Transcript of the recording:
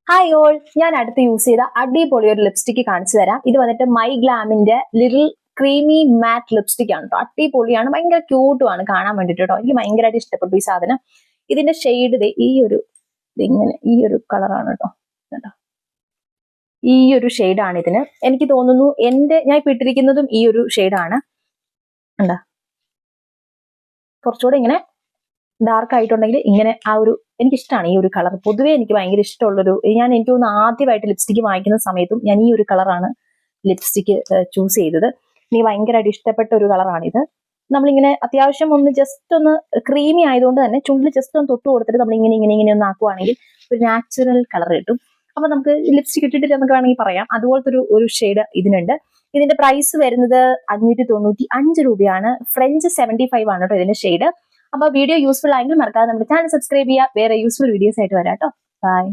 Hi all, ഞാൻ അടുത്ത് use ചെയ്ത അടിപൊളി ഒരു ലിപ്സ്റ്റിക് കാണിച്ചു തരാം. ഇത് വന്നിട്ട് മൈ ഗ്ലാമിന്റെ ലിറ്റിൽ ക്രീമി മാറ്റ് ലിപ്സ്റ്റിക് ആണ് കേട്ടോ. അടിപൊളിയാണ്, ഭയങ്കര ക്യൂട്ടുമാണ് കാണാൻ വേണ്ടിട്ട് കേട്ടോ. എനിക്ക് ഭയങ്കരമായിട്ട് ഇഷ്ടപ്പെട്ടു ഈ സാധനം. ഇതിന്റെ ഷെയ്ഡ് ഇങ്ങനെ ഈ ഒരു കളറാണ് കേട്ടോ. ഈ ഒരു ഷെയ്ഡാണ് ഇതിന്. എനിക്ക് തോന്നുന്നു ഞാൻ ഇപ്പൊ ഇട്ടിരിക്കുന്നതും ഈ ഒരു ഷെയ്ഡാണ്. എന്താ കുറച്ചുകൂടെ ഇങ്ങനെ ഡാർക്ക് ആയിട്ടുണ്ടെങ്കിൽ ഇങ്ങനെ ആ ഒരു എനിക്കിഷ്ടമാണ് ഈ ഒരു കളർ. പൊതുവേ എനിക്ക് ഭയങ്കര ഇഷ്ടമുള്ളൊരു എനിക്ക് തോന്നുന്നു ആദ്യമായിട്ട് ലിപ്സ്റ്റിക്ക് വാങ്ങിക്കുന്ന സമയത്തും ഞാൻ ഈ ഒരു കളറാണ് ലിപ്സ്റ്റിക്ക് ചൂസ് ചെയ്തത്. എനിക്ക് ഭയങ്കരമായിട്ട് ഇഷ്ടപ്പെട്ട ഒരു കളറാണിത്. നമ്മളിങ്ങനെ അത്യാവശ്യം ഒന്ന് ജസ്റ്റ് ഒന്ന് ക്രീമി ആയതുകൊണ്ട് തന്നെ ചുണ്ടിൽ ജസ്റ്റ് ഒന്ന് തൊട്ട് കൊടുത്തിട്ട് നമ്മൾ ഇങ്ങനെ ഒന്ന് ആക്കുവാണെങ്കിൽ ഒരു നാച്ചുറൽ കളർ കിട്ടും. അപ്പൊ നമുക്ക് ലിപ്സ്റ്റിക് ഇട്ടിട്ട് നമുക്ക് വേണമെങ്കിൽ പറയാം. അതുപോലത്തെ ഒരു ഷെയ്ഡ് ഇതിനുണ്ട്. ഇതിന്റെ പ്രൈസ് വരുന്നത് 595 രൂപയാണ്. ഫ്രഞ്ച് 75 ആണ് കേട്ടോ ഇതിന്റെ ഷെയ്ഡ്. അപ്പൊ വീഡിയോ യൂസ്ഫുൾ ആയെങ്കിൽ മറക്കാതെ നമ്മുടെ ചാനൽ സബ്സ്ക്രൈബ് ചെയ്യുക. വേറെ യൂസ്ഫുൾ വീഡിയോസ് ആയിട്ട് വരാം കേട്ടോ. ബൈ.